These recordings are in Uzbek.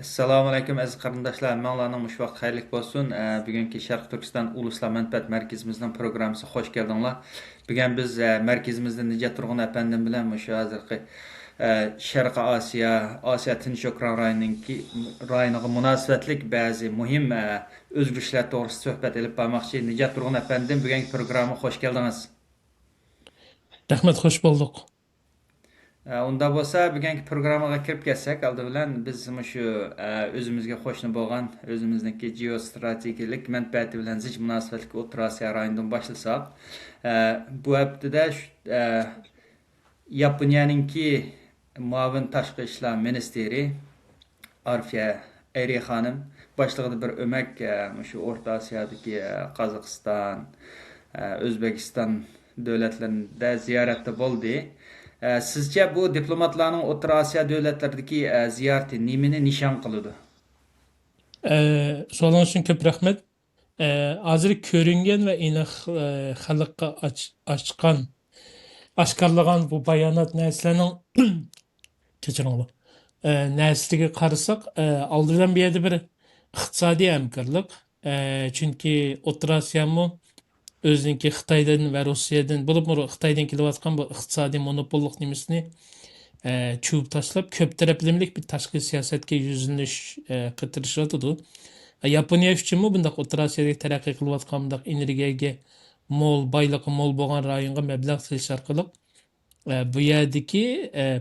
Assalomu alaykum aziz qarindoshlar. Manglarning mush vaqt xayrlik bo'lsin. Bugungi Sharq Turkiston Uluslar Manfaat Markazimizning programmasiga xush keldinglar. Bugun biz markazimizda Nijat Turg'un apandim bilan mushu hozirgi Sharq Osiyo, Osiyo Tinch okean rayoniga munosabatlik ba'zi muhim o'zgarishlar to'g'risida suhbat olib bormoqchi. Nijat Turg'un apandim bugungi programmaga xush keldingiz. Rahmet, hoş bulduk. Unda bo'lsa bugungi programmaga kirib ketsak, oldi bilan biz shu o'zimizga qo'shni bo'lgan, o'zimizniki geostrategik manfaati bilan zich munosabatli O'rta Osiyo rayonidan boshlasak, bu haftada Yaponiyaninki muavin tashqi ishlar ministri Arfiya Ayri xonim boshlig'ida bir o'mak shu O'rta Osiyodagi Qozog'iston, O'zbekiston davlatlarida ziyoratda bo'ldi. Sizce bu diplomatlarning O'rta Osiyo davlatlaridagi ziyarati nimani nishon qiladi? Sorun için köp rahmet. Hazır körüngen ve iniq xalqqa açqan, aşkarlagan bu bayanat näslerinin keçiringlar. Näsliga qarasak, aldıdan bir yerde bir iqtisadi hamkorlik. Çünki O'rta Osiyomu özünki Xitaydan ve Rusiyadan, bulup Xitaydan kelyapatqan bu iqtisadi monopollik nimasini çubup taşlap köp taraflimlik bir tashqi siyosatga yuzlanish qitirishadi. Yaponiya uchunmi bundaq O'rta Osiyoda taraqqiy qilayotgan bundaq energiyaga mo'l, boyligi mo'l bo'lgan rayonga mablag' selish orqali bu yerdagi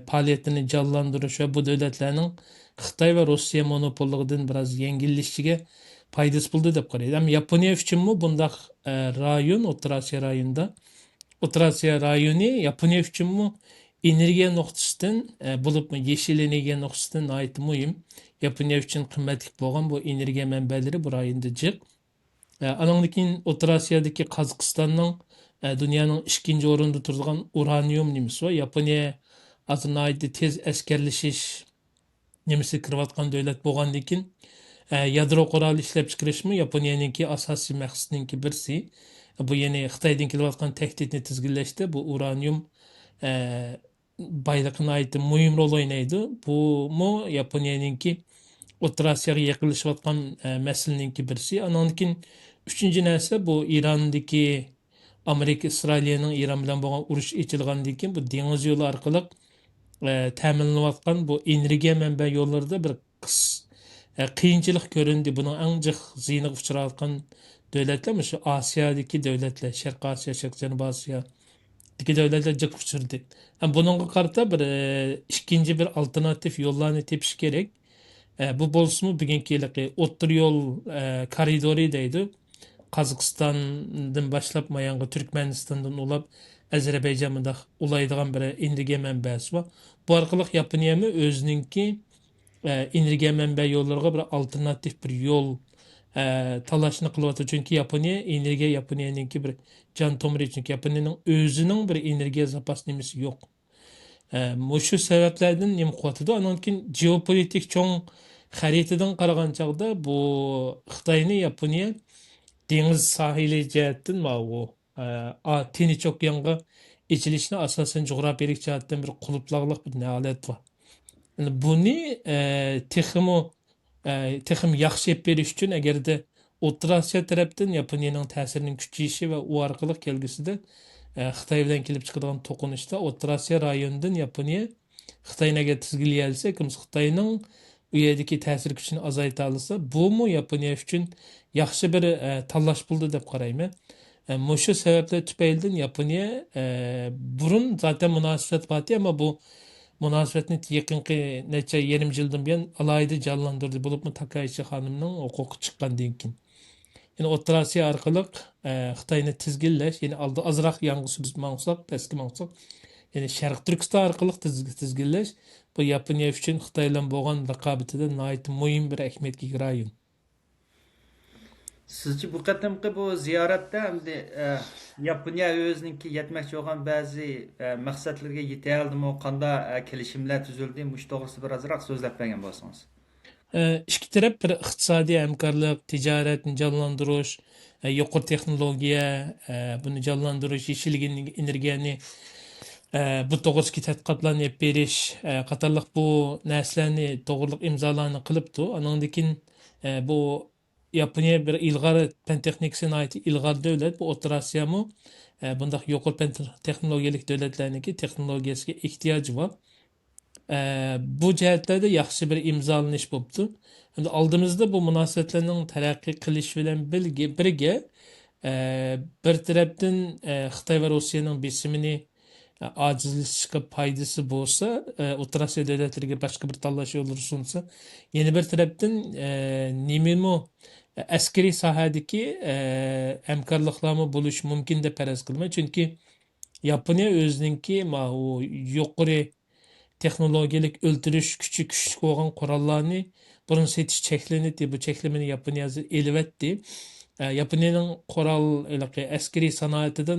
faoliyatini jonlantirish va bu davlatlarning Xitoy va Rossiya monopolligidan biroz yengillashishiga foydasi bo'ldi deb qaraydi. Ham Yaponiya uchunmi bundaq rayon, O'rta Osiyo rayonida, O'rta Osiyo rayoni Yaponiya uchunmi energiya nuqtasidan bo'libmi yeşil energiya nuqtasidan ait muhim. Yaponiya uchun qimmatli bo'lgan bu energiya manbalari bu rayonda jiq. Andan keyin O'rta Osiyodagi Qozog'istonning dunyoning ikkinchi o'rinda turadigan uranium nimasi va Yaponiya aznoyda tez askarlashish nimasi kirayotgan davlat bo'lgandan keyin yadro qurol ishlab chiqarishmi Yaponiyaningki asosiy maqsadiningki birisi. Bu ya'ni Xitoydan kelayotgan tahdidni tizginlashda bu uranium bayliqına ait muhim rol oynaydı. Bu mu Yaponiyanınki O'rta Osiyoga yaqinlashayotgan masalaninki birisi. Anankin üçüncü narsa bu İran'daki Amerika İsrailning İran bilan bo'lgan urush ochilgandan keyin bu dengiz yo'li orqali ta'minlanayotgan bu energiya manba yo'llarida bir qiyinchilik ko'rindi. Buning eng jiq ziyniga uchrayotgan davlatlar shu Osiyodagi davlatlar, Sharq Osiyo, Sharq Janubiy Osiyo diki devletler cık uçurdu. Yani bunun karta bir ikinci bir alternatif yollarını tepiş gerek. Bu bolsumu bugünkü yılki otur yol koridorideydi. Kazakistan'dan başlap mayanğı Türkmenistan'dan olap Azerbaycan'da ulaydıgan bir enerjiya mənbəsi var. Bu arqılıq Yaponiya mı özününki enerjiya mənbə yollarına bir alternatif bir yol talaşını qılıbatı. Çünkü Yaponiyanınki bir can tomri. Çünkü Yaponiyanın özünün bir enerjiya zapas nimesi yok. Şu sebeplerden nim kuatıdı. Onun için geopolitik çoğun xaritadan qaragan çağda bu Xitayni Yaponiya deniz sahili cihetten o Tinç okyanга içilişine asasen coğrafiyalik cihetten bir kuluplağlık bir nalet var. Yani bunu texim yaxshi ep berish uchun agarda O'rta Osiyo tarafdan Yaponiyaning ta'sirining kuchayishi va u orqali kelgusida Xitoy bilan kelib chiqadigan to'qinishda O'rta Osiyo rayonidan Yaponiya Xitoyga tizgilay olsa, Xitoyning u yerdagi ta'sir kuchini azayta olsa, bu mu Yaponiya uchun yaxshi bir tanlash bo'ldi deb qarayman. Shu sabablar tufaylidan Yaponiya burun zaten munosabat bor, ama bu munosabatni yaqinqi necha 20 yildan buyon alayida jonlantirdi. Bo'libmi Takaichi xonimning huquqi chiqqandan keyin. Yani O'rta Osiyo orqali Xitoyni tizginlash, ya'ni oldi azroq yangi maqsad, eski maqsad, ya'ni Sharq Turkiston orqali tizginlash bu Yaponiya uchun Xitoy bilan bo'lgan raqobatida nihoyat muhim bir ahamiyatga ega rayon. Sizce bu qatimqi bu ziyoratda endi Yaponiya o'zininki yetmoqchi bo'lgan ba'zi maqsadlarga yeta oldimi, qanday kelishimlar tuzildi? Mush to'g'risida bir ozroq so'zlab bergan bo'lsangiz. İki taraf bir iqtisodiy hamkorlik, tijoratni jonlantirish, yuqori texnologiya, buni jonlantirish, yeşil energiyani bu to'g'risidagi tadqiqotlarni olib berish qatorliq bu narsalarni to'g'riliq imzolarni qilibdi. Andan keyin bu Yaponiya bir ilg'or fan texnikasini ilg'or davlat. Bu O'rta Osiyomi bundaq yuqori fan texnologiyalik davlatlarniki texnologiyasiga ehtiyoji bor. Bu jihatlarda yaxshi bir imzolanish bo'libdi. Endi oldimizda bu munosabatlarning taraqqiy qilishi bilan birga bir tarafdan Xitoy va Rossiyaning besimini acizleşişe paydası bolsa, O'rta Osiyo davlatlariga boshqa bir tanlash yo'llari sunsa, yana bir tarafdan nimimi askeriy sohadagi hamkorliklarmi bo'lishi mumkin deb faraz qilmayman. Chunki Yaponiya o'zininki u yuqori texnologiyalik o'ltirish kuchi kuchli bo'lgan qurollarni burun setish cheklanadi. Bu cheklamani Yaponiya elivetdi. Yaponiyaning qurol askeriy sanoatida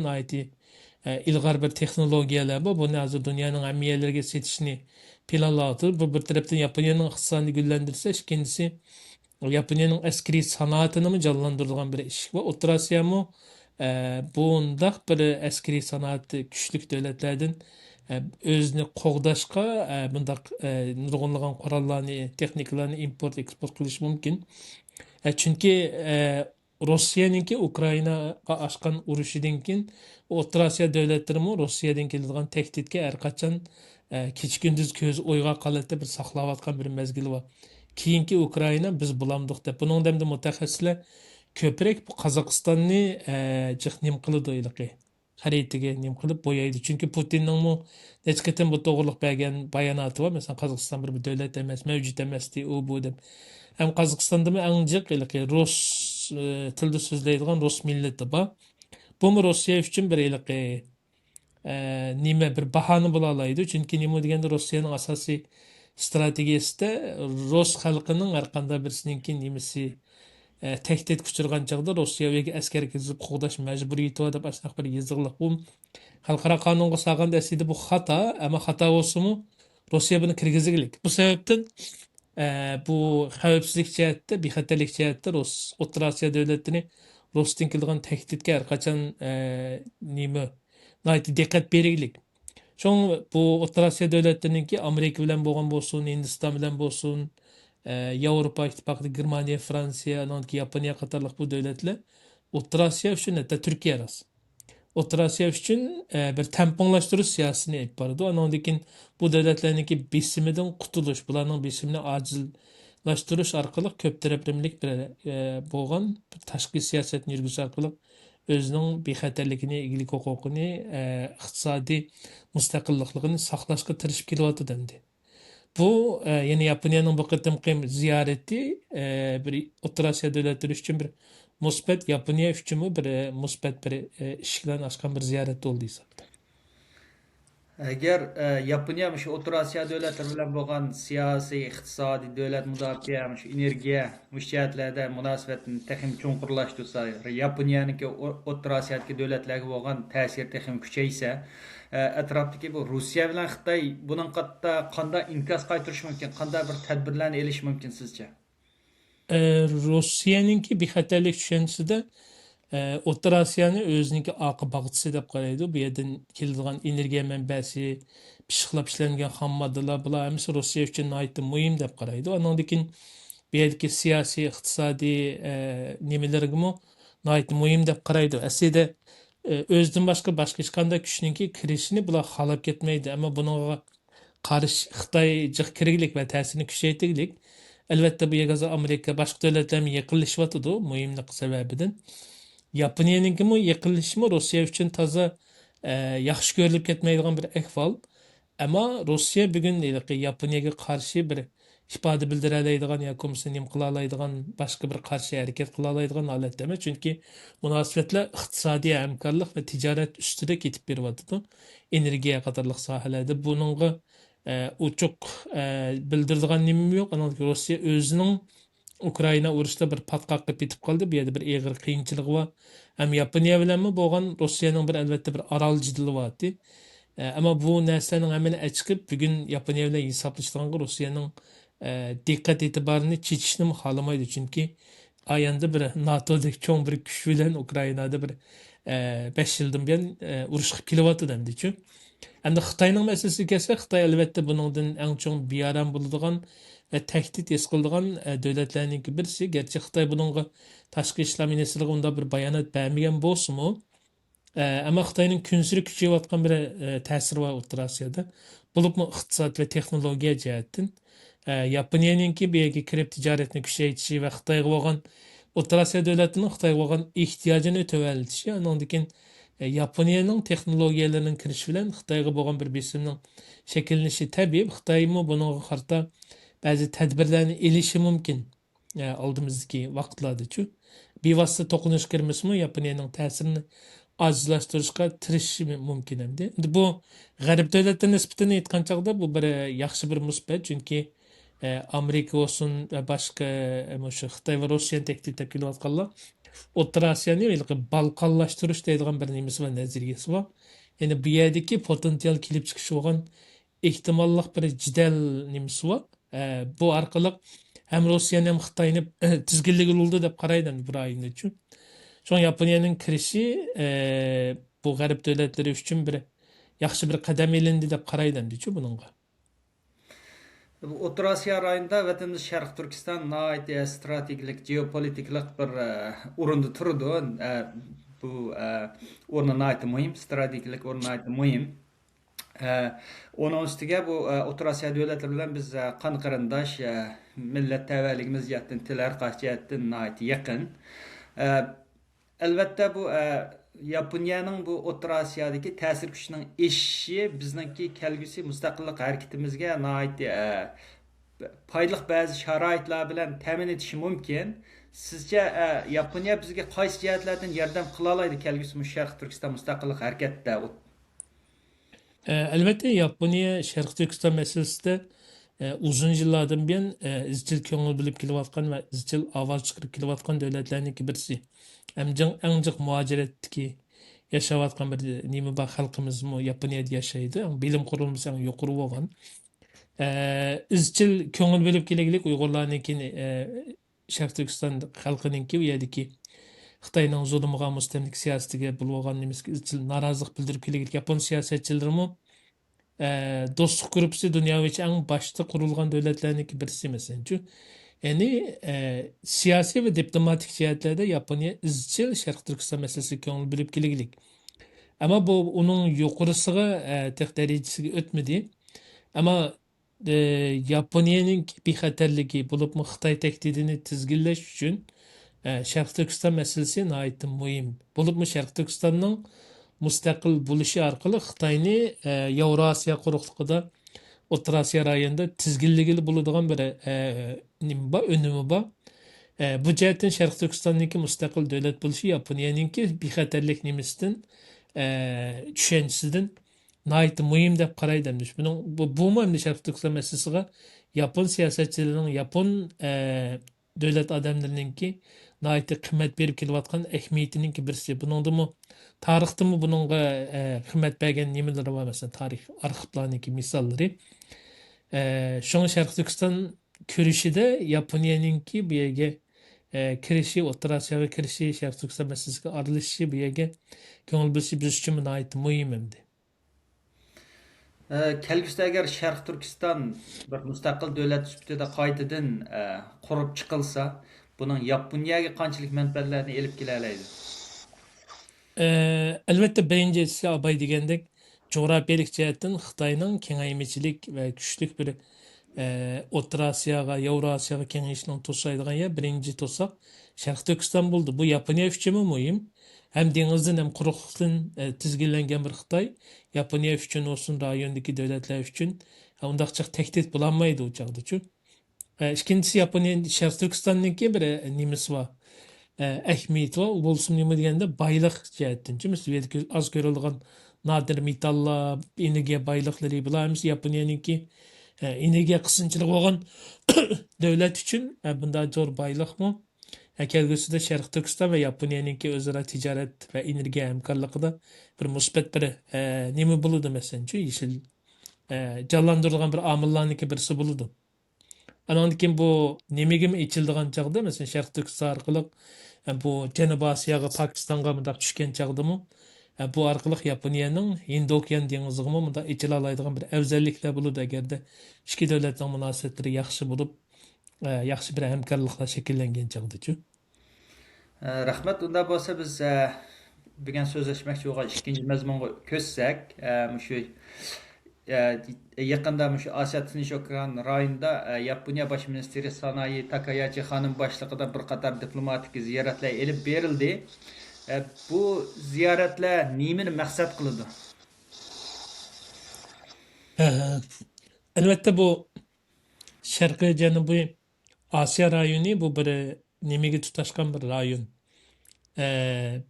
ilg'or bir texnologiyalar bor. Buni hozir dunyoning hamma yerlariga setishni planlayapti. Bu bir tarafdan Yaponiyaning iqtisodini gullantirsa, ikkinchisi Yaponiyaning askeriy sanoatini jonlantiradigan bir ish va O'rta Osiyomi bundaq bir askeriy sanoati kuchli davlatlardan o'zini qo'g'dashga bundaq nurg'unlagan qurollarni, texnikalarni import eksport qilish mumkin. Chunki Rossiyaningki Ukrainaga ochgan urushidan keyin O'rta Osiyo davlatlarimi Rossiyadan keladigan tahdidga har qachon kecha kunduz ko'z o'yg'oq holatda bir saqlayotgan bir mezgili bor. Keyingi Ukraina biz bulamdiq deb. Buning damda mutaxassislar ko'proq bu Qozog'istonni nim qiladi o'yliqi. Xaritaga nim qilib bo'yaydi. Chunki Putinning necha qatam bu to'g'riliq bergan bayonoti bor. Masalan, Qozog'iston bir davlat emas, mavjud emas u bu deb. Hem Qozog'istonda eng jiq rus tilda so'zlaydigan rus millati bor. Bu Rossiya uchun bir nima bir bahona bo'la oladi. Chunki nima deganda Rossiyaning asosiy strategiyasida rus xalqining har qanday birisininki nimasi tehdit kuchirgan chog'da Rossiyaga askar kirgizib qo'g'dash majburiyati bor deb asnaq bir yozig'liq. Bu xalqaro qonunga solganda aslida bu xato, ammo xato bo'lsa-mu Rossiya buni kirgizgilik. Bu sababdan bu xavfsizlik jihatda, bexatarlik jihatda O'rta Osiyo davlatlarini Rossiyadan kelgan tahdidga har qachon nima diqqat beraylik. Şoň bu O'rta Osiyo davlatlarininki Amerika bilan bo'lgan bo'lsin, Hindiston bilan bo'lsin, Yevropa ittifoqi, Germaniya, Fransiya, Yaponiya qatorliq bu davlatlar O'rta Osiyo uchun hatto Turkiya emas. O'rta Osiyo uchun bir tamponlashtirish siyosatini olib boradi. Ondan keyin bu davlatlarningki besimidan qutulish, bularning besimini ajizlashtirish orqali ko'p taraflamlik bir bo'lgan tashqi siyosatni yurgizish orqali o'zining bexatarligini, egilik huquqini, iqtisodiy mustaqillikligini saqlashga tirishib kelyapti endi. Bu ya'ni Yaponiyaning bu qitimqi ziyarati bir O'rta Osiyo davlatlari uchun bir musbat, Yaponiya uchun bir musbat bir ishlarni ochgan bir ziyorat bo'ldi hisobda. Agar Yaponiya shu O'rta Osiyo davlatlari bilan bo'lgan siyosiy, iqtisodiy, davlat mudofaa, shu energiya jihatlarda munosabatni texnik cho'nqurlashtirsa, Yaponiyaniki O'rta Osiyodagi davlatlarga bo'lgan ta'siri texnik kuchaysa, atrofdagi bu Rossiya bilan Xitoy buning qanday inkas qaytarish mumkin, qanday bir tadbirlarni elish mumkin sizcha? Rossiyaninki bexatarlik tushanchisida O'rta Osiyoni o'zininki oqibati deb qaraydi. Bu yerdan keladigan energiya manbasi, pishiqlab ishlangan xom moddalar bular hammasi Rossiya uchun muhim deb qaraydi. Ondan keyin bu yerdagi siyosiy, iqtisodiy nimalarga muhim deb qaraydi. Aslida o'zidan boshqa hech qanday kuchninki kirishini bular xalab ketmaydi, ammo bunga qarshi Xitoy jiq kirgilik va ta'sirini kuchaytirgilik. Albatta bu yerga Amerika boshqa davlatlarga yaqinlashyapti muhimlik sababidan. Yaponiyaninki yaqinlashishmi Rossiya uchun toza yaxshi ko'rilib ketmaydigan bir ahvol. Ammo Rossiya bugun Yaponiyaga qarshi bir ifoda bildira oladigan yoki nim qila oladigan boshqa bir qarshi harakat qila oladigan holatda emas. Chunki munosabatlar iqtisodiy hamkorlik va tijorat ustida ketib beryapti. Energiya qatorliq sohalarda buningga uchuq bildiradigan nima yo'q. Rossiya o'zining Ukraina urushda bir patqoqqa petib qoldi. Bu yerda bir og'ir qiyinchilik bor. Ham Yaponiya bilanmi bo'lgan Rossiyaning bir albatta bir orol jidili bor. Ammo bu narsaning hammani chiqib bugun Yaponiya bilan hisoblashganda Rossiyaning diqqat e'tiborini chechishni xohlamaydi. Chunki ayanda bir NATO'dagi cho'ng bir kuch bilan Ukrainada bir 5 yildan buyon urush qilib kelyapti demdi-ku. Endi Xitoyning masalasiga kelsak, Xitoy albatta buningdan eng chong bearam bo'ladigan va tahdid his qiladigan davlatlarning birisi. Gerçi Xitoy buningga tashqi ishlar ministrligi unda bir bayonot bermagan bo'lsa-mu, ammo Xitoyning kunsiri kuchayayotgan bir ta'siri bor O'rta Osiyoda. Bo'libmi iqtisod va texnologiya jihatdan Yaponiyaninki bu yerga kirib tijoratni kuchaytirishi va Xitoyga bo'lgan O'rta Osiyo davlatining Xitoyga bo'lgan ehtiyojini o'tavalishi, andan keyin Yaponiyaning texnologiyalarining kirishi bilan Xitoyga bo'lgan bir besimning shakllanishi tabiiy. Xitoymi bunga qarata ba'zi tadbirlarni elishi mumkin oldimizdagi vaqtlarda-chu. Bevosita to'qinish kirmasmi Yaponiyaning ta'sirini ojizlashtirishga tirishishi mumkin endi. Bu g'arb davlatlari nisbatan aytgan chog'da bu bir yaxshi bir musbat, chunki Amerika olsun ve başka şu Xitoy ve Rossiyani teklif kelayotganlar O'rta Osiyoni Balqonlashtirish deydigan bir nimasi va nazariyasi bor. Yani bu yerdagi potensial kelib chiqishi bo'lgan ehtimolliq bir jidal nimasi bor. Bu orqali hem Rossiyani hem Xitoyni tizginligi bo'ldi deb qaraydi bu rayonni uchun. Şu Yaponiyaning kirishi bu g'arb davlatlari uchun bir yaxshi bir qadam elindi deb qaraydi buningga. Bu O'rta Osiyo rayonida vatanimiz Sharq Turkiston nihoyatda strategik, geopolitiklik bir o'rinda turadi. Bu o'rni nihoyatda muhim, strategik o'rni nihoyatda muhim. Onun ustiga bu O'rta Osiyo davlatlari bilan biz qon qarindosh, millat tavalligimiz jihatdan, til arqash jihatdan nihoyatda yaqin. Albatta bu Yaponiyaning bu O'rta Osiyodagi ta'sir kuchining eshishi bizningki kelgusi mustaqillik harakatimizga nihoyatda foydali ba'zi sharoitlar bilan ta'min etishi mumkin. Sizcha Yaponiya bizga qaysi jihatlardan yordam qila oladi kelgusi Sharq Turkiston mustaqillik harakatida? Elbette Yaponiya Sharq Turkiston masalasida uzun yillardan buyon izchil ko'ngil bilib kelayotgan va izchil ovoz chiqarib kelayotgan davlatlarning birisi. Eng jiq muajiratdagi yashayotgan bir nima bor xalqimizmi Yaponiyada yashaydi. Bilim qurilmasi ham yuqori bo'lgan. Izchil ko'ngil bilib kelaylik Uyg'urlarniki Sharq Turkiston xalqininki u yerdagi Xitoyning zulmiga mustamlik siyosatiga bo'lgan nimasiga izchil norozilik bildirib kelaylik Yapon siyosatchilarimi dostluk gruppasi dunyovicha eng boshda qurilgan davlatlarniki birisi masalan. Yani siyasi ve diplomatik jihatlarda Yaponiya izchil Sharq Turkiston masalasiga ko'ngil bilib kelaylik. Ama bu onun yuqorisiga darajasiga o'tmadi. Ama Yaponiyaning bexatarligi bo'libmi Xitoy tahdidini tizginlash uchun Sharq Turkiston masalasi nihoyatda muhim. Bo'libmi Sharq Turkistonning mustaqil bo'lishi orqali Xitoyni Yevrosiyo quruqligida O'rta Osiyo rayonida tizginligili bo'ladigan bir nima bor, unumi bor. Bu jihatdan Sharq Turkistonniki mustaqil davlat bo'lishi Yaponiyaninki bexatarlik nimasidan tushunchasidan nihoyatda muhim deb qaraydi. Bu endi Sharq Turkiston masalasiga Yapon siyosatchilarining, Yapon davlat odamlarininki nihoyatda qimmat berib kelayotgan ahamiyatininki birisi. Buningdimi tarixdami buningga qimmat bergan nimalari bor, masalan, tarix arxivlarniki misollari. Şoň Sharq Turkiston körüşide Yaponiyaninki bu yerga kirishi, O'rta Osiyoga kirishi, Sharq Turkiston masalasiga aralashishi bu yerga ko'ngil bilishi biz uchun nihoyatda muhim endi. Kelgusida agar Sharq Turkiston bir mustaqil davlat sifatida qaytadan qurib chiqilsa, buning Yaponiyaga qanchalik manfaatlarni elib kela oladi? Albatta birinchisi abay degandek coğrafiyalik jihatdan Xitoyning kengaymichilik va kuchli bir O'rta Osiyoga, Yevrosiyoga kengayishning to'saydigan yer birinchi to'saq Sharq Turkiston bo'ldi. Bu Yaponiya uchun muhim. Hem dengizden hem quruqlikdan tizginlangan bir Xitoy Yaponiya uchun olsun, rayondagi davlatlar uchun undaqcha tahdid bo'lanmaydi u chog'da-chu. İkincisi Yaponiya Sharq Turkistonniki bir nimasi bor. Ahamiyati bor. Bo'lsin nima deganda boylik jihatdan-chi, masalan, az ko'rilgan nadir metallar, energiya boyliklari bilamiz. Yaponiyaniki energiya qisınchiligi bo'lgan davlat uchun bunday zo'r boylikmi? Kelgusida Sharq Turkiston va Yaponiyaniki o'zaro tijorat va energiya hamkorligida bir musbat bir nima bo'ladi masalan-chi, yeshil jonlantirilgan bir omillarniki birisi bo'ladi. Andan keyin bu nimaga ichildigan chog'da masalan Sharq Turkiston orqali bu Janubiy Osiyoga, Pokistonga bunday tushgan chog'dami Bu orqali Yaponiyaning Hind okean dengiziga bunda ichila oladigan bir afzalliklar bo'ladi agarda ikki davlatning munosabatlari yaxshi bo'lib, yaxshi bir hamkorliklar shakllangan chog'dachu. Rahmat. Unda bo'lsa biz bugun so'zlashmoqchi bo'lgan ikkinchi mazmunga ko'chsak, shu yaqında shu Osiyo Tinch okean rayonida Yaponiya bosh ministri Sanoyi Takayachi xonim boshlig'ida bir qator diplomatik ziyoratlar elib berildi. Bu ziyoratlar nimani maqsad qiladi? Albatta bu Sharqiy Janubiy Osiyo rayoni bu bir nimaga tutashgan bir rayon.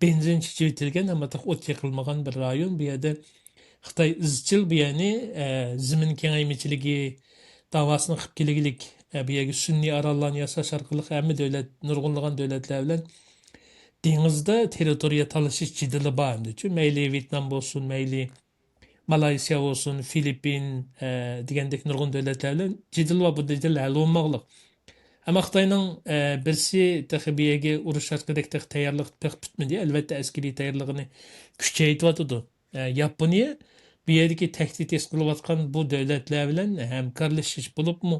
Benzin çiçeğitilgen ama da ot yakılmagan bir rayon. Bu yerde Xitay izchil bu yani zimin kengaymichiligi davasını qilib kelgilik bu yerga sunniy orollarni yasash orqali hamma davlat nurg'unlagan davlatlar bilan dengizda territoriya talashish jidili bor. Mayli Vyetnam bo'lsin, mayli Malayziya olsun, Filipin degandek nurg'un davlatlar bilan jidil va bu jidil hal bo'lmoqliq. Ama Xitayning birsi taxibiyaga urush haqidagi tayyorlik pek bitmedi. Albatta askeriy tayyorligini kuchaytiryotdi. Yaponiya bu yerdagi tahdid his qilayotgan bu davlatlar bilan hamkorlashish bo'libmi?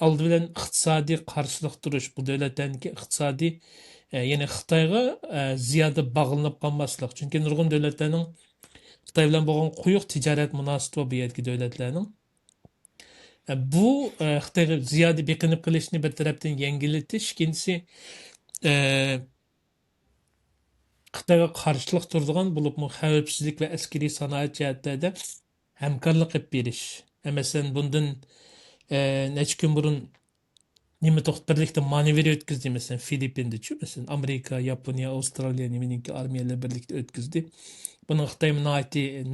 Aldı bilan iqtisodiy qarshilik turish, bu davlatlarniki iqtisodiy ya'ni Xitoyga ziyoda bog'lanib qolmaslik. Chunki nurg'un davlatlarning Xitoy bilan bo'lgan quyuq tijorat munosabati bu yerdagi davlatlarning bu Xitoyga ziyoda beqinib qilishni bir tarafdan yengillatish, ikkinchisi Xitoyga qarshilik turadigan bo'libmi xavfsizlik va askariy sanoat jihatlarida hamkorlik qilib berish. Masalan, bundan necha kun burun nima to'xtab birlikda manevr o'tkazdi, masalan Filippinda, masalan Amerika, Yaponiya, Avstraliya nimaninki armiyalar birlikda o'tkazdi. Buni Xitoy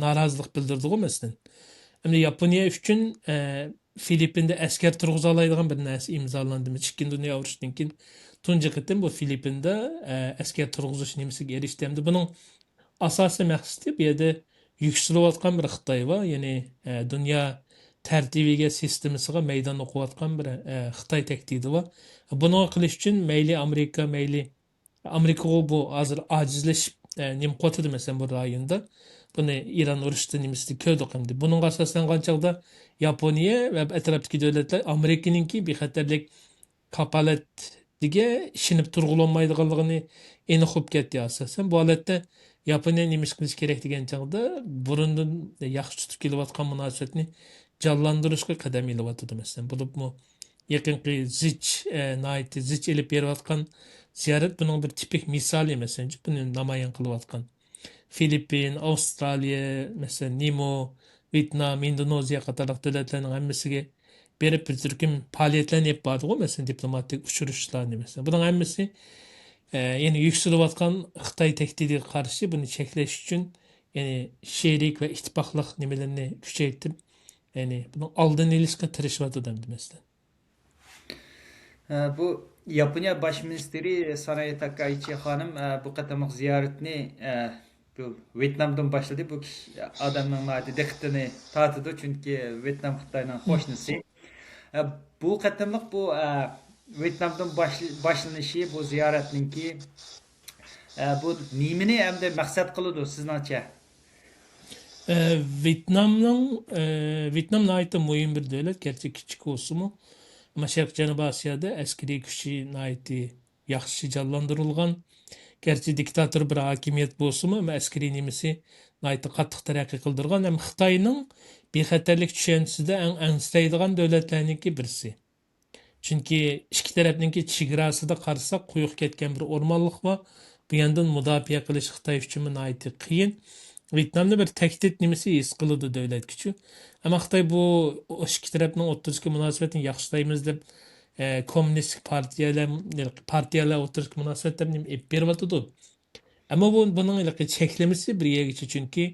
norozilik bildirdi, masalan. Endi Yaponiya uchun Filippinda askar turg'iza oladigan bir narsa imzolandi. Ikkinchi dunyo urushidan keyin tunji qatim bu Filippinda askar turg'izish nimasiga erishdi. Endi buning asosiy maqsadi bu yerda yuksalayotgan bir Xitoy va ya'ni dunyo tartibiga sistemasiga maydon o'qiyotgan bir Xitoy tahdidi va buni qilish uchun mayli Amerika bu hozir ojizlashib nim qotidi masalan bu rayonda. Buni İran urushda nimasida ko'rdik endi. Buning asoslangan chog'da Yaponiya va atrofdagi davlatlar Amerikaninki bexatarlik kapolatiga ishinib turg'ulanmaydiganligini aniq olib ketdi asosan. Bu holatda Yaponiya nima qilish kerak degan chog'da burundan yaxshi tutib kelayotgan munosabatni jonlantirishga qadam ilyapti masalan. Bo'libmi yaqinqi zich elib berayotgan ziyorat buning bir tipik misoli masalan. Buni namoyon qilayotgan. Filipin, Avustraliya, mesela Nimo, Vietnam, Indoneziya qatorliq davlatlarning hammasiga berib bir turkum faoliyatlarni yapib bordi, mesela diplomatik uchrashishlarni mesela. Buning hammasi ya'ni yuksalayotgan Xitoy tahdidiga qarshi buni cheklash uchun ya'ni sherik va ittifoqliq nimalarni kuchaytirib, ya'ni buni oldini olishga tirishyapti mesela. Bu Yaponiya bosh ministri Sanoyi Takaichi xonim bu qatamliq ziyoratni bu Vietnamdan başladı. Bu adamın dikkatini tartıdı çünkü Vietnam Xitay'ın qo'shnisi. Bu qatimliq bu Vietnamdan başlanışı bu ziyoratninki bu nimani hamda maqsad qiladi sizningcha? Vietnam nayeti muhim bir devlet, gerçi küçük olsun mu? Ama Şarkı Janubi Asya'da askeri güçü nayeti yaxshi canlandırılgan. Gerçi diktatör bir hakimiyet bo'lsa-mu, ama askeri nimasi nayeti qattiq taraqqiy qildirgan. Hem Xitoyning bexatarlik tushanchisida eng ansiraydigan davlatlarniki birisi. Chunki ikki tarafninki chegarasida qarasak quyuq ketgan bir o'rmonlik bor. Bu yandan mudofaa qilish Xitoy uchun nayeti qiyin. Vietnamda bir tahdid nimasi his qiladi davlat kuchi. Ama Xitoy bu ikki tarafning o'rtasidagi munosabatni yaxshilaymiz deb komünist partiyalar o'rtasidagi munosabatlarni beryotdi. Ama bunun cheklamasi bir yergacha, chunki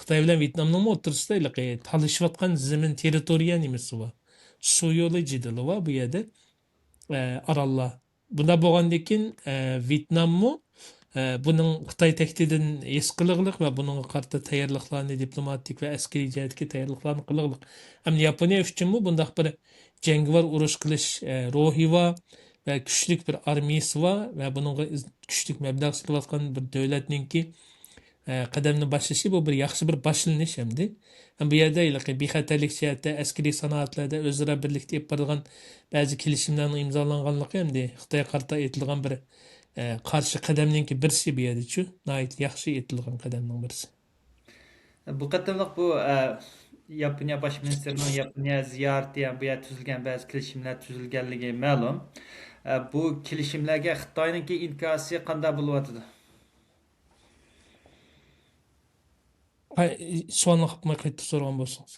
Xitoy bilan Vietnamning o'rtasida talashayotgan zimin territoriya nimasi bor. Suv yo'li jidili bor bu yerda orollar. Bunda bo'lgandan keyin Vietnammi bunun Xitoy tahdidini his qilganlik va bunun qarshi tayyorliklarni diplomatik va askeriy jihatga tayyorliklarni qilganlik. Ham Yaponiya uchunmi bundaq bir jangovar urush qilish ruhi va kuchli bir armiyasi va buningga kuchli mablag' sarflayotgan bir davlatninki qadamni boshlashi bu bir yaxshi bir boshlanish hamdi. Ham bu yerda bexatarlik jihatda askariy sanoatlarda o'zaro birlikda olib boradigan ba'zi kelishimlarning imzolanganligi hamda Xitoyga qarata etilgan bir qarshi qadamninki birisi bu yerda-chu, yaxshi etilgan qadamning birisi. Bu qatimliq bu Yaponiya baş ministerinin Yaponiya ziyareti yani bu yer tüzülgen bazı kelişimler tüzülgenligi ma'lum. Bu kelişimlerge Xitoyninki inkası qanday bo'lyapti? Sualni qilmay qayta so'ragan bo'lsangiz.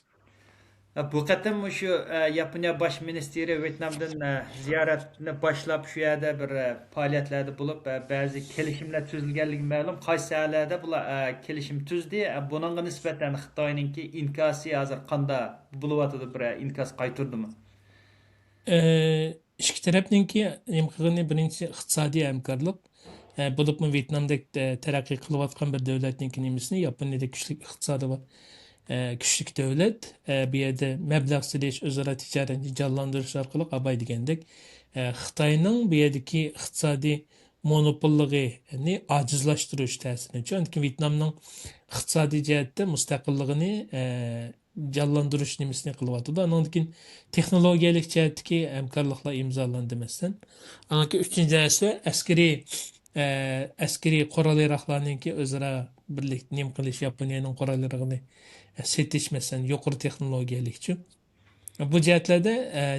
Bu qatim şu Yaponiya baş ministeri Vietnam'dan ziyaretini başlap şu yerde bir faaliyetlerde bulup bazı kelişimler tüzülgenligi ma'lum. Qaysi sahalarda bular kelişim tüzdü. Bununla nispeten Xitoyninki inkası hazır qanday bo'lyapti bir inkas qayturdimi? İki tarafninki nima qilgani birinchi iqtisodiy hamkorlik. Bo'libmi Vyetnamdek taraqqiy qilayotgan bir davlatninki nimasini Yaponiyada kuchli iqtisodi bor. Kuchli davlat bu yerda mablag' silish, o'zaro tijoratni jonlantirish orqali abay degandek Xitoyning bu yerdagi iqtisodiy monopolligini ojizlashtirish ta'sirini. Chunki Vyetnamning iqtisodiy jihatda mustaqilligini jonlantirish nimasini qilyapti. Undan keyin texnologiyalik jihatdagi hamkorliklar imzolandi masalan. Anaki uchinchi narsa askariy qurol yarog'larninki o'zaro birlikda nim qilish Yaponiyaning qurol yarog'ini setish masalan yuqori texnologiyalikchi. Bu jihatlarda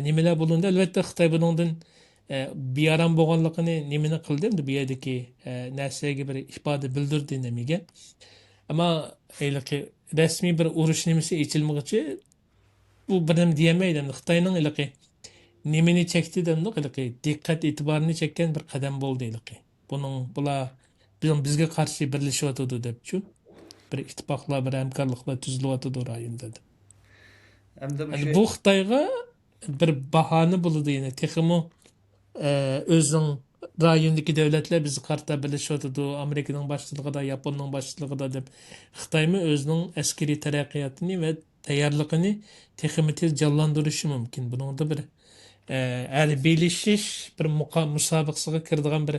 nimalar bo'lindi? Albatta Xitoy buningdan bearam bo'lganligini nimani qildi? Bu yerdagi narsaga bir ifoda bildirdi nimiga. Ammo rasmiy bir urush nimasi ichilmoqchi bu birim diyemaydi. Xitoyning nimani chekdi demdi? Diqqat e'tiborini chekkan bir qadam bo'ldi. Bular bizga qarshi birlashyotdi debchu. Bir ittifoqlar, bir hamkorliklar tuzilyotdi rayonda. Yani bu Xitoyga bir bahane bo'ladi yine. Texmo o'zining rayondagi davlatlar bizni qarta birlashyotdi, Amerikaning boshchiligida, Yaponiyaning boshchiligida deb Xitoymi o'zining askariy taraqqiyotini va tayyorligini texmi tez jonlantirishi mumkin. Buningda bir hali belishish bir musobaqasiga kiradigan bir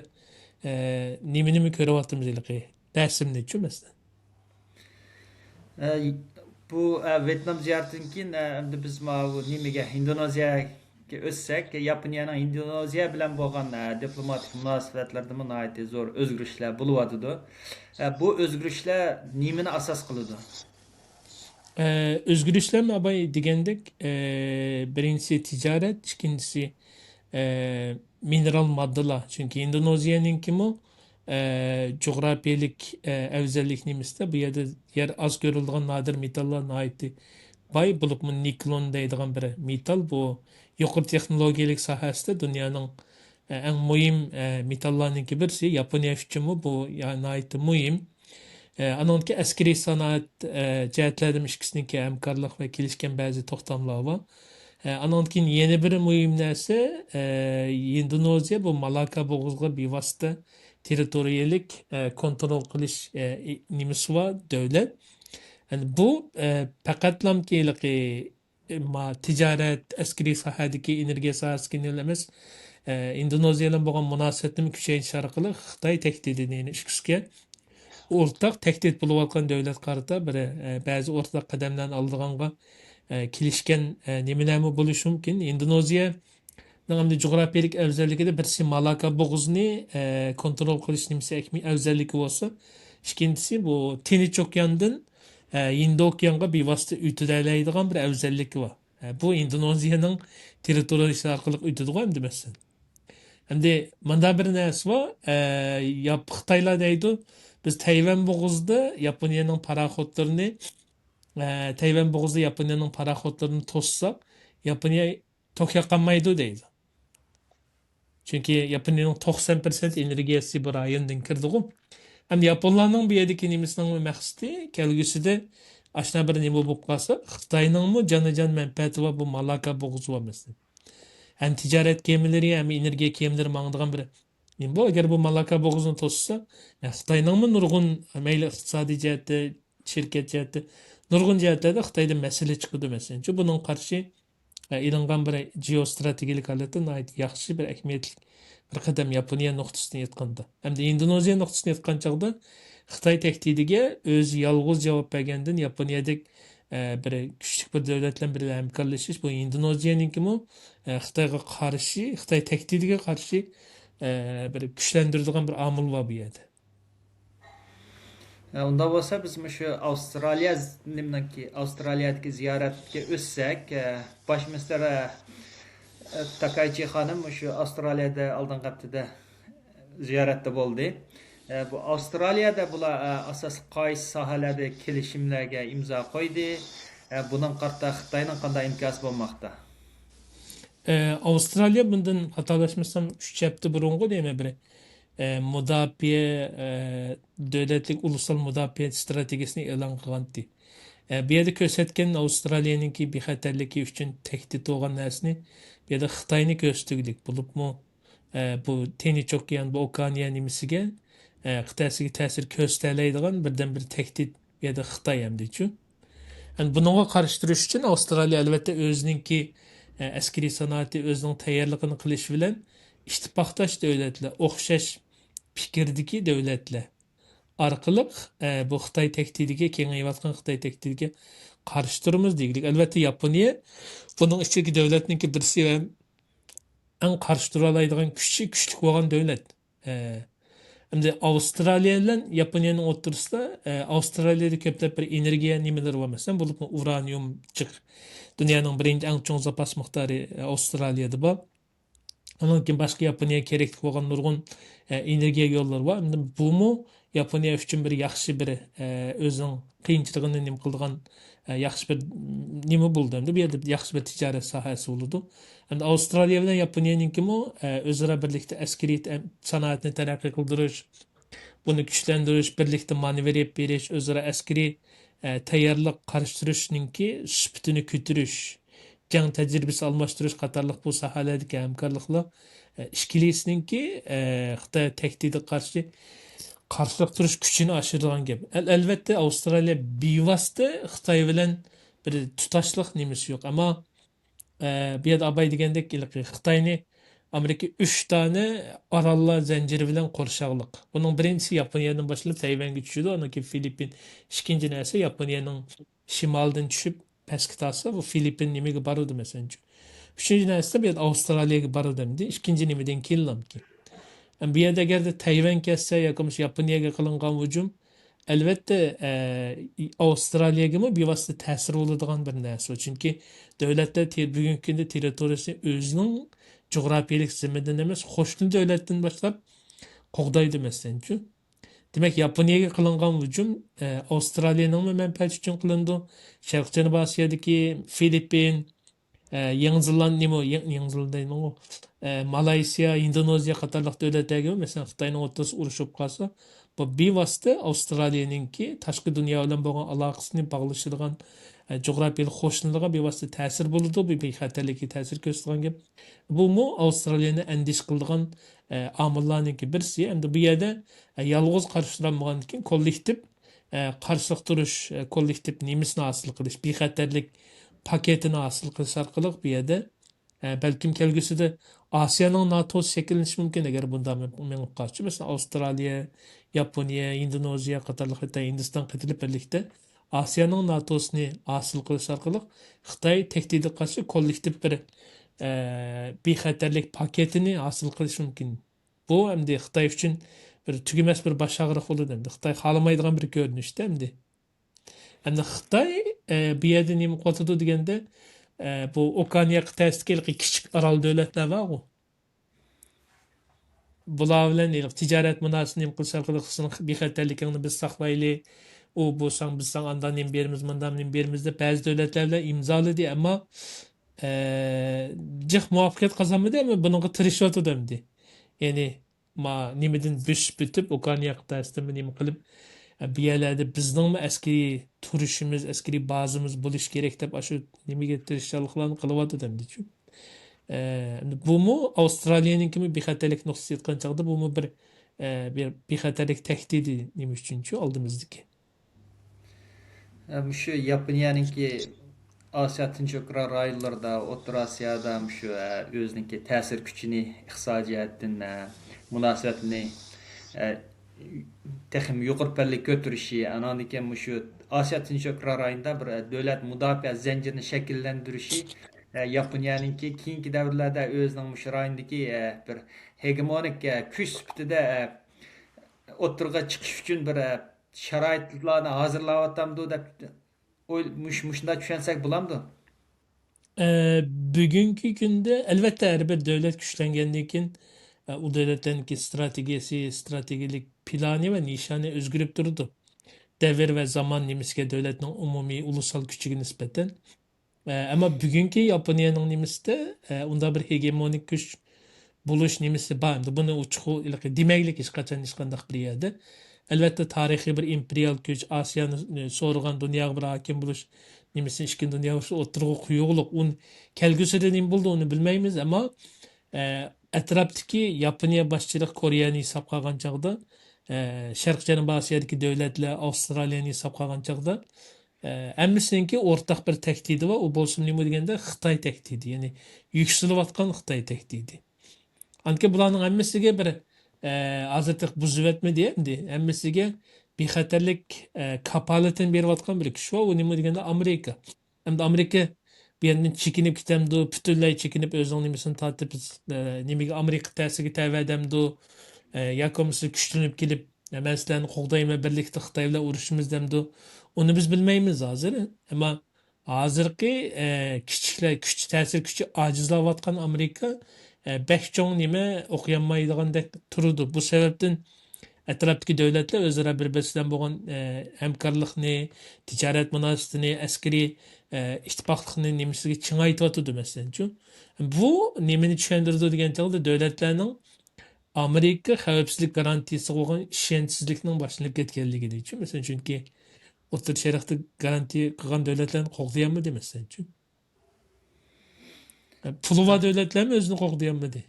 nimani ko'ryapmiz rasmni-chu masalan. Bu Vietnam ziyaretinden keyin biz bu nimega Indoneziyaga o'tsek, Yaponiyaning Indoneziya bilan bo'lgan diplomatik munosabatlarda nihoyat zo'r o'zgarishlar bo'lyapti. Bu o'zgarishlar nimani asos qiladi? Özgürlükler abay degandek birincisi ticaret, ikincisi mineral maddeler. Çünkü Endonezya'nın kimi coğrafiyalik özellik nimesi bu yerde yer az görüldüğün nadir metallar naiti bay bulup mu niklon deydiğen bir metal bu yukarı teknolojik sahasında dünyanın en mühim metallarının birisi Japonya için bu naiti mühim. Anonki askeri sanat cihetlerden ikisininki hamkorlik ve kelishgan bazı to'xtamlar var. Anonki yeni bir mühim narsa Endonezya bu Malaka bo'g'izga bevosita territoriyalik kontrol qilish nimasi var davlat. Yani bu faqatlamki ticaret, askeri sahadagi energiya sahasiga emas, Endonezya bilan bo'lgan munosabatni kuchaytirish orqali Xitoy tahdidini ishga o'rtaq tehdit bo'layotgan davlat qarata bir ba'zi o'rtaq qadamlarni oldiganға kelishgan nimalarmi bo'lishi mumkin. Indoneziya namli coğrafiyalik afzalligida birisi Malaka bo'g'izini kontrol qilish nimasi afzalligi bo'lsa, ikkinchisi bu Tinch okeanidan Hind okeaniga bevosita o'tadigan bir afzalligi bor. Bu Indoneziyaning territoriyasi orqali o'tadigan endi masalan. Endi manda bir narsa bor, Xitoylar deydi biz Tayvan bo'g'izida Yaponiyaning paraxodlarini to'ssak, Yaponiya Tokyo qolmaydi deydi. Çünkü Yaponiyaning 90% energiyasi bu rayondan kirdi-ku. Hem Yaponlarning bu yerdagi nimasinin maqsadi kelgusida ashna bir nima bo'lib qolsa, Xitoyningmi janajon manfaati va bu Malaka bo'g'uzi bo'lmasin. Hem ticaret gemileri hem enerjiya gemileri mangdigan bir bu agar bu Malaka bo'g'izini to'ssa, Xitoyningmi nurg'un mayli iqtisodiy jihatda, shirkat jihatda, nurg'un jihatlarda Xitoydan masala chiqadi masalan. Çünkü bunun qarshi ilingan bir geostrategik holatda yaxshi bir ahamiyatli bir qadam Yaponiya nuqtasini aytganda. Hamda Indoneziya nuqtasini aytgan chog'da Xitay tehdidiga o'zi yolg'iz javob bergandan Yaponiyadek bir kuchli bir davlat bilan bir hamkorlashish bu Indoneziyanikimi Xitoyga qarshi Xitoy tehdidiga qarshi bir kuchlantiradigan bir omil bor bu yerda. Unda bo'lsa biz shu Avstraliya nimdanki Avstraliyadagi ziyoratga o'tsak, bosh minister Takaichi xonim shu Avstraliyada oldingi haftada ziyoratda bo'ldi. Bu Avstraliyada bular asosli qaysi sohalarda kelishimlarga imzo qo'ydi. Bunun qarta Xitoyning qanday imkosi bo'lmoqda? Avustralya bundan hatalaşmasam 3 hafta burungu değil mi biri? Müdafiye devletlik ulusal müdafiye stratejisini e'lon qilgandi. Bu yerda ko'rsatgan Avstraliyaningki bexatarligi uchun tahdid bo'lgan narsani bu yerda Xitoyni ko'rsatdik. Bo'libmi bu Tinch okean bu Okeaniya nimasiga Xitoyga ta'sir ko'rsatadigan birdan bir tahdid bu yerda Xitoy hamdichu. Yani bununla karıştırış için Avustralya elbette özününki askeri sanatı özünün tayyorligini qilish bilan ittifoqdosh davlatlar o'xshash fikrdagi davlatlar orqali bu Xitoy tehdidiga kengayayotgan Xitoy tehdidiga qarshi turamiz deylik. Albatta Yaponiya buning ichidagi davlatniki birisi va eng qarshi tura oladigan kuchli bo'lgan davlat. Şimdi Avustralya ile Japonya'nın oturusunda Avustralya'da köplep bir enerjiye nimeleri var mesela. Bulup uranyum çık. Dünyanın birinci en çok zapas miktarı Avustralya'da var. Onun için başka Japonya'ya gerekli olan nurgun enerjiye yolları var. Şimdi bu mu Japonya üçün bir yaxşı bir özünün qiyinçilığını nim qıldıgan yaxşı bir nime buldu. Şimdi bir yerde yaxşı bir ticaret sahası oldu. Hem Avustralya ile Japonya'nınki mi özara birlikte askeri sanatını terakki kıldırış, bunu güçlendiriş, birlikte maneviyat veriş, özara askeri tayyorlik qarıştırışninki süpütünü kütürüş, jang tecrübesi almashtirish qatorliq bu sohalardagi hamkorliklar ishkilisininki Xitoy tehdidiga qarshi qarshilik turish kuchini oshiradigan gap. Albatta Avstraliya bevosita Xitoy bilan bir tutashliq nimasi yo'q, ammo bu yerda abay degandek Xitoyni Amerika 3 tane orollar zanjiri bilan qo'rshog'liq. Buning birinchisi Yaponiyadan boshlab Tayvanga tushadi, undan keyin Filippin. Ikkinchi narsa Yaponiyaning shimolidan tushib pastga tasa bu Filippin nimaga boradi masalan. Uchinchi narsa bu yerda Avstraliyaga boradi. Ikkinchi nimadan keyin. Bu yerda agarda Tayvan kessa yoki Yaponiyaga qilingan hujum albatta Avstraliyaga bevosita ta'sir bo'ladigan bir narsa. Chunki davlatlar bugungi kunda territoriyasi o'zining jug'rafiyalik zimmidan emas, qo'shni davlatdan boshlab qo'g'daydi masalanchu. Demak, Yaponiyaga qilingan hujum Avstraliyaning manfaati uchun qilindi. Sharq Janubiy Osiyodagi Filippin, Yangi Zelandiya, Yangi Zelandiya, Malayziya, Indoneziya qatorliq davlatlarga masalan Xitoyning o'rtasida urushib qolsa, bu bevosita Avstraliyaningki tashqi dunyo bilan bo'lgan aloqasini bog'lashadigan jug'rafiyalik qo'shnilarga bevosita ta'sir bo'ladi. Bu bexatarlikka ta'sir ko'rsatgan gap. Bu mu Avstraliyani andish qildigan omillarningki birisi. Endi bu yerda yolg'iz qarshi turolmagandan keyin kollektiv qarshilik turish, kollektiv nimasini hosil qilish, bexatarlik paketini hosil qilish orqali bu yerda balkim kelgusida Osiyoning NATOsi shakllanishi mumkin agar bunda menib qolsa. Masalan, Avstraliya, Yaponiya, Indoneziya qatorliq Xitoy, Hindiston qatorliq birlikda Osiyoning NATOsini hosil qilish orqali Xitoy tehdidiga qarshi kollektiv bir bexatarlik paketini hosil qilish mumkin. Bu endi Xitoy uchun bir tugamas bir boshag'riq bo'ladi endi. Xitoy xohlamaydigan bir ko'rinishda endi. Endi Xitoy bu yerda nima qiladi deganda bu Okeaniya qit'asidagi kichik orol davlatlar bor. Bular bilan tijorat munosabatini qilish orqali bexatarlikni biz saqlayli. U bo'lsang biz sana andan nim berimiz, bundan nim berimiz deb ba'zi davlatlar bilan imzoladi, ammo jiq muvaffaqiyat qozonmadi, ammo bunga tirishayotdi endi. Ya'ni nimadan bo'shib bitib Okeaniya qit'asida nima qilib bu yerlarda bizning askeri turishimiz, askeri bazamiz bo'lish kerak deb shu nimaga tirishchiliklarni qilyapti endi-chu. Bu mu Avstraliyaning kimi bexatarlik nuqtasi aytgan chog'da bu mu bir bexatarlik tahdidi nima uchunchu oldimizdagi. Şu Yaponiyaningki Osiyo Tinch okean rayonlarida, O'rta Osiyoda shu o'zining ta'sir kuchini iqtisodiyotdan munosabatini texim yuqori pallik ko'tarishi, andan keyin shu Osiyo Tinch okean rayonida bir davlat mudofaa zanjirini shakllantirishi Yaponiyaningki keyingi davrlarda o'zining shu rayondagi bir hegemonik kuch sifatida o'ttirg'a chiqish uchun bir sharoitlarni hozirlayapti deb shunday tushunsak bo'lamdi. Bugünkü günde elbette her bir devlet güçlengenliğin o devletlerin stratejisi, stratejilik planı ve nişanı özgürlük durdu. Devir ve zaman nimiske devletin umumi ulusal gücüne nispeten. Ama bugünkü Japonya'nın nimiste onda bir hegemonik güç buluş nimisi bağımdı. Bunu uçku demeklik hiç kaçan hiç kandak bir yerde. Elbette tarihi bir imperial güç, Asya'nın sorulan dünya bir hakim buluş nimisi işkin dünya buluş oturuğu kuyuğuluk. Un kelgüsü nim buldu onu bilmeyimiz ama etraftaki Japonya başçılık Kore'ni hesap kalgan çağda Şarkı Janubi Asya'daki devletler Avustralya'nı hesap kalgan çağda Әммісініңкі ортақ бір тәктейді var. O bolsun nemu degende Xitay tehdidi. Yani yükselivatkan Xitay tehdidi. Anki bularning hammasiga bir azırtıq buzuvetme diyemdi. Hammasiga bexatarlik kapolatini berayotgan bir kuch var. O nemu degende Amerika. Hem de Amerika bir yandan chekinib ketemdi, butunlay chekinib o'zining nimasini tortib nimaga Amerika ta'siriga tavadamdi. Yoki bo'lmasa kuchlanib kelib men sizlarni qo'g'dayman birlikda Xitoy bilan urushimiz demdi. Onu biz bilmaymiz hozir. Ama hozirgi kichiklar kuch ta'sir kuchi ojizlayotgan Amerika bek cho'ng nima o'qiolmaydigandek turdi. Bu sababdan atrofdagi davlatlar o'zaro bir-biri bilan bo'lgan hamkorlikni, tijorat munosabatini, askariy ittifoqlikni nimasiga chingaytyotdi masalan. Bu nimani tushuntirdi degan chog'da davlatlarning Amerika xavfsizlik garantiyasi bo'lgan ishonchsizlikning boshlanib ketganligini uchun masalan chunki O'rta Sharqda garantiya qilgan davlatlarni qo'g'dayolmadi masalan uchun. Puli bor davlatlarmi o'zini qo'g'dayolmadi.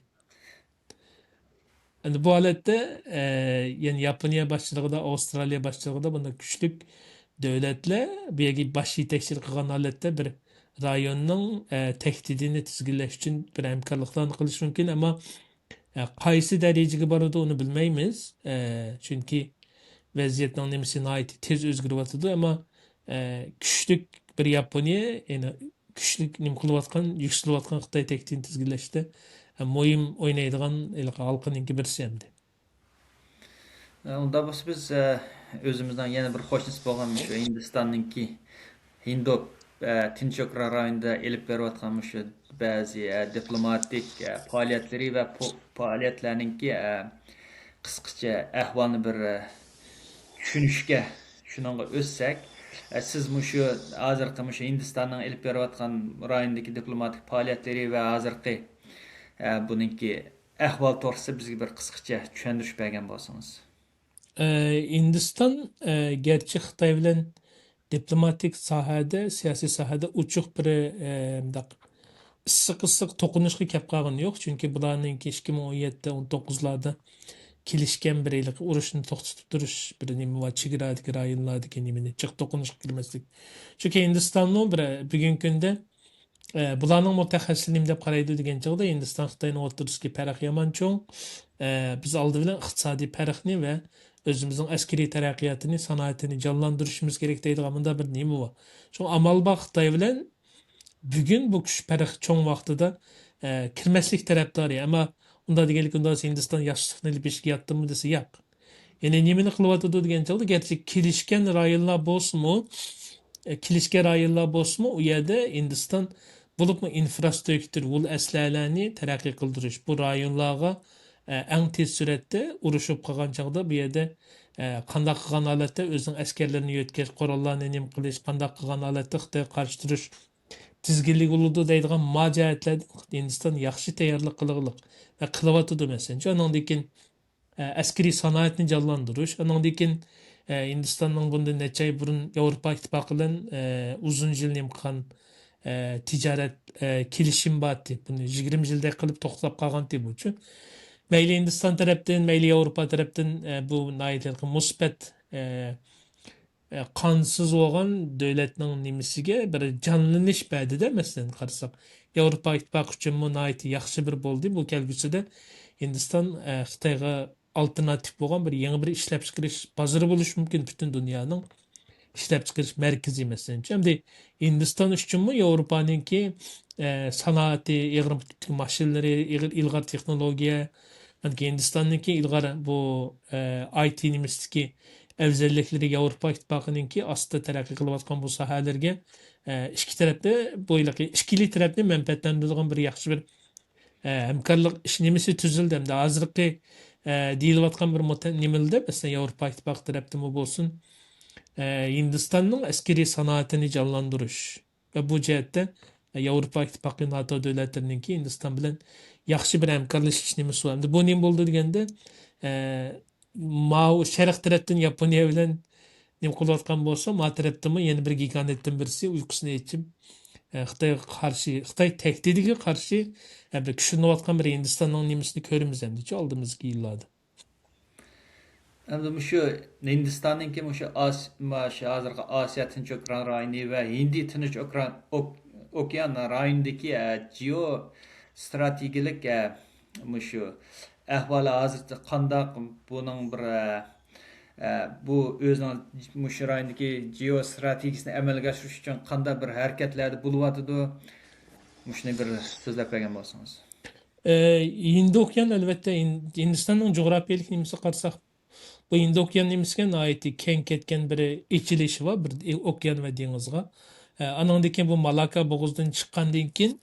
Yani bu holatda yani Yaponiya boshchiligida, Avstraliya boshchiligida bunday kuchli davlatlar bu yerga bosh yetakchilik qilgan holatda bir rayonning tahdidini tizginlash uchun bir hamkorliklarni qilish mumkin, ammo qaysi darajaga boradi uni bilmaymiz. Chunki vaziyatning nimasi nihoyat tez o'zgaryapti, ammo kuchli bir Yaponiya yani kuchli nim qilayotgan, yuksalayotgan Xitoy tahdidini tizginlashda muhim o'ynaydigan halqaninki birisi hamdi. Unda biz o'zimizdan yana bir qo'shnisi bo'lgan shu Hindistonninki Hindo Tinch okean rayonida elib berayotgan shu ba'zi diplomatik faoliyatlari va faoliyatlarninki qisqacha ahvolni bir tushunishga shunga o'tsak, siz shu hozirgi shu Hindistonning elib berayotgan rayondagi diplomatik faoliyatlari va hozirgi buningki ahvol to'g'risida bizga bir qisqacha tushuntirib bergan bo'lsangiz. Hindiston gerçi Xitoy bilan diplomatik sahada, siyosiy sahada uchuq bir issiq to'qinishga kelib qolgan yo'q. Chunki bularning 2017-19larda kelishgan bir urushni to'xtatib turish bir nima va chegaradagi rayonlardagi nimani chiq to'qinishga kirmaslik. Chunki Hindistonning bir bugungi kunda bularning mutaxassisligim deb qaraydi degan chog'da Hindiston Xitoyning o'rtasidagi farq yomon cho'ng. Biz oldi bilan iqtisodiy farqni va o'zimizning askariy taraqqiyotini, sanoatini jonlantirishimiz kerak deydigan bunda bir nima bor. Shu amal bor Xitoy bilan bugun bu kuch farq cho'ng vaqtida kirmaslik tarafdori, ammo unda deganlik unda Hindiston yaxshilikni ilib ishga yotdimi desa yo'q. Yani nimani qilyotdi degan chog'da gerçi kelishgan rayonlar bo'lsa-mu, u yerda Hindiston bo'libmi infrastruktur, yo'l aslalarni taraqqiy qildirish bu rayonlarga eng tez suratda urushib qolgan chog'da bu yerda qanday qilgan holatda o'zining askarlarini yo'tkash, qurollarni nim qilish, qanday qilgan holatda Xitoy qarshi turish tizginlik bo'ladi deydigan mojaratlarda Hindiston yaxshi tayyorlik qilganlik va qilyotdi masalan. Ondan keyin askariy sanoatni jonlantirish, ondan keyin Hindistonning bundan necha oy burun Yevropa ittifoqi bilan uzun yil nim qilgan tijorat kelishim bor deb buni 20 yilda qilib to'xtab qolgan deb uchun mayli Hindiston tarafdan, mayli Yevropa tarafdan bu naytlarga musbat qonsiz bo'lgan davlatning nimasiga bir jonlanish ba'dida masalan qarasak Yevropa ittifoqi uchun nayt yaxshi bir bo'ldi. Bu kelgusida Hindiston Xitoyga alternatif bo'lgan bir yangi bir ishlab chiqarish bozori bo'lishi mumkin butun dunyoning ishlab chiqarish markazi masalan. Endi Hindiston uchunmi Yevropaninki sanoati, ig'ir mashinalari, ilg'or texnologiya, Hindistonniki ilg'or bu IT nimasidagi afzalliklari Yevropa ittifoqininki ostida taraqqiy qilayotgan bu sohalarga ikki tarafda bo'ylaqi ikkili tarafni manfaatlantiradigan bir yaxshi bir hamkorlik ish nimasi tuzildi hamda hozirgi deyilayotgan bir nimalarda masalan Yevropa ittifoqi tarafdan bo'lsin Hindistanning askeriy sanoatini jonlantirish va bu jihatda Yevropa ittifoqi NATO davlatlarininki Hindiston bilan yaxshi bir hamkorlashish nimasi bor. Bu nima bo'ldi deganda Mao sharq tarafdan Yaponiya bilan nima qilayotgan bo'lsa, ma tarafdami yana bir gigantdan birisi uyqusini yechib Xitoyga qarshi, Xitoy tahdidiga qarshi bir kuchlanayotgan bir Hindistonning nimasini ko'ramiz endi oldimizgi yillarda. Endi şu Hindistan'ınki şu hozirgi Osiyo Tinch okean rayoni va Hindi Tinch okean rayonidagi geostrategik şu ahvoli hozircha qandaq buning bir bu o'zining shu rayondagi geostrategiyasini amalga oshirish uchun qanday bir harakatlarda bo'lyotidi shuni bir so'zlab bergan bo'lsangiz. Hindi okean albatta Hindistonning jo'grafiyalik nimasi qarasak bu Hindi okean nimasiga oid keng ketgan bir ichilishi va bir okean va dengizga. Anandan keyin bu Malaka bo'g'ozidan chiqqandan keyin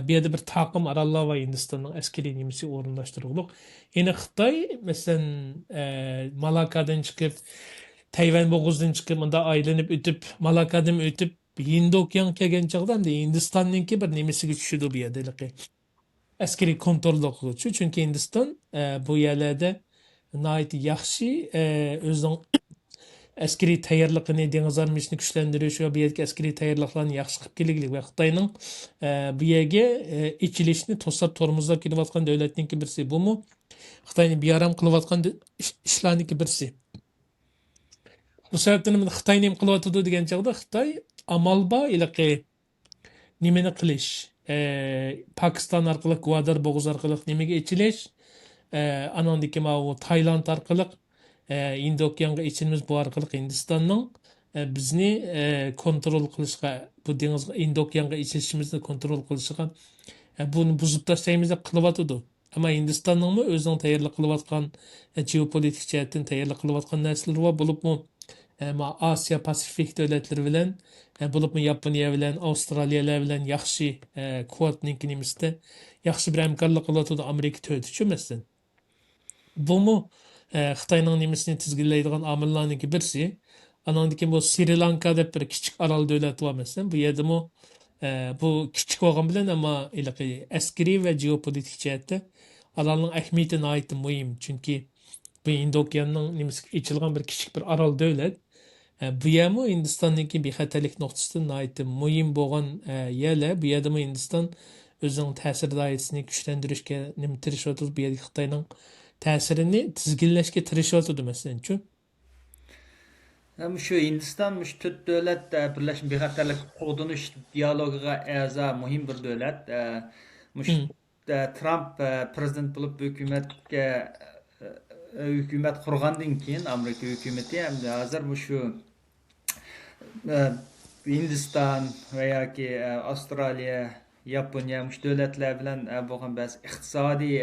bu yerda bir taqim orollar va Hindistonning askariy nimasi o'rinlashtirildi. Yine Xitoy masalan Malakadan chiqib Tayvan bo'g'ozidan chiqib unda aylanib o'tib Malakadan o'tib Hindi okean kelgan chog'da Hindistonningki bir nimasiga tushdi bu yerda askeriy kontrolda qiluvchi. Chunki Hindiston bu yerlarda nihoyat yaxshi o'zining askeriy tayyorligini dengiz armiyasini kuchlantirish va bu yerga askeriy tayyorliklarni yaxshi qilib kelganlik va Xitoyning bu yerga ichilishni to'sab tormozlab kelayotgan davlatningki birisi. Bumi Xitoyning bearam qilayotgan ishlarningki birisi. Bu sababdan Xitoy nima qilyotdi degan chog'da Xitoy amalba ilaqi nimani qilish Pakiston orqali Gwadar bo'g'ozi orqali nimaga ichilish anandaki o Tayland orqali Hindi okeanga ichimiz bu orqali Hindistonning bizni kontrol qilishga bu dengiz Hindi okeanga ichishimizni kontrol qilishga buni buzib tashlaymiz deb qilyotdi. Ama Hindistonning o'zining tayyorlik qilayotgan geopolitik jihatdan tayyorlik qilayotgan narsalar va bo'libmi Osiyo Pasifik davlatlari bilan bo'libmi Yaponiya bilan Avstraliyalar bilan yaxshi quvatning nimasida yaxshi bir hamkorlik qilyotdi Amerika to'ydichi masalan. Bumi Xitoyning nimasini tizginlaydigan omillarningki birisi. Anandan keyin bu Sri Lanka deb bir kichik orol davlat bor masalan. Bu yerda bu kichik bo'lgan bilan ammo askariy va geopolitik jihatda orolning ahamiyati nihoyat muhim. Chunki bu Hind okeanining nimasiga ichilgan bir kichik bir orol davlat. Bu yermi Hindistonningki bexatarlik nuqtasidan nihoyat muhim bo'lgan yerlar. Bu yerda Hindiston o'zining ta'sir doirasini kuchlantirishga nima tirishyapti. Bu yerda Xitoyning ta'sirini tizginlashga tirishyapti masalan. Hem şu Hindistan şu tüt devlet Birleşmiş Milletler'le qo'g'dinish dialogiga a'zo muhim bir devlet. Trump prezident bo'lib hukumat qurgandan keyin Amerika hukumati ham hozir shu Hindiston va yoki Avstraliya, Yaponiya shu davlatlar bilan bo'lgan ba'zi iqtisodiy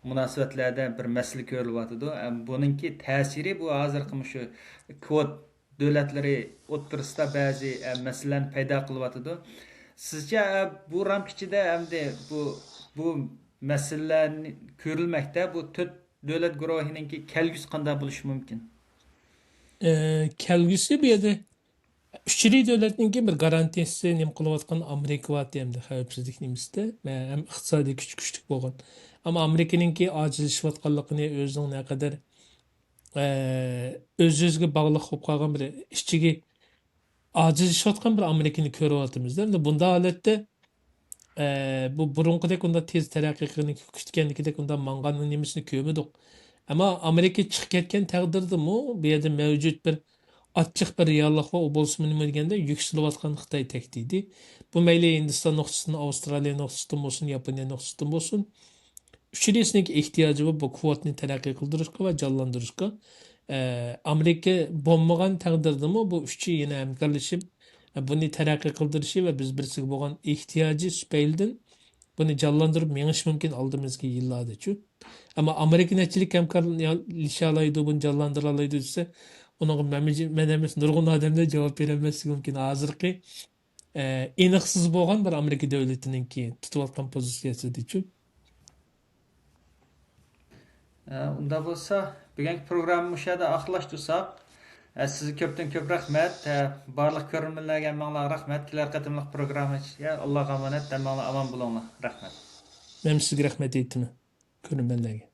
munosabatlarda bir masala ko'rilyotdi. Buningki ta'siri bu hozirgi shu kvot davlatlari o'rtasida ba'zi masalalarni paydo qilyotdi. Sizcha bu ramk ichida hamda bu masalalarni ko'rilmoqda. Bu to'rt davlat guruhininki kelgusi qanday bo'lishi mumkin? Kelgusi bu yerda uchli davlatningki bir garantiyasi nim qilayotgan Amerika va hamda xavfsizlik nimasida ham iqtisodiy kuchlik bo'lgan. Ama Amerika'nınki acilləşiyotganligini özünün ne kadar öz-özünə bağlıq olub qalğan bir işçiga acilləşiyotgan bir Amerikani görüyotimiz. Bunda holatda bu burunqidek unda tez tərəqqi qilgandikidek unda manğanның nimasini ko'rmadik. Ama Amerika chiqib ketgan taqdirdami bu yerda mavjud bir ochiq bir reallik va u bo'lsa nima deganda yuksalayotgan Xitoy tahdidi. Bu mayli Hindiston nuqtasidan, Avstraliya nuqtasidan bo'lsin, Yaponiya nuqtasidan bo'lsin. Üçüncüsünün ihtiyacı var bu kuvvetini terakki kıldırışka ve canlandırışka. Amerika bombagan takdirde mi bu üçü yine hemkarlaşıp bunu terakki kıldırışı ve biz birisi boğan ihtiyacı süpeylden bunu canlandırıp meniş mümkün aldığımız ki yıllarda şu. Ama Amerika neçilik hemkarlaşalaydı bunu canlandıralaydı ise onun menemes nurgun adamda cevap veremesi mümkün. Hazırki eniqsiz boğan bir Amerika devletinin ki tutuvatkan pozisyası için. Unda bo'lsa, bugungi programmani o'sha yerda oxirlashtirsak, sizga ko'pdan ko'p rahmat. Barliq ko'ruvchilarga minglar rahmat. Kelar qatimliq programmaga Allohga omonat, tamamla omon bo'linglar. Rahmat. Ben sizge rahmet ettim. Körüm benlerge.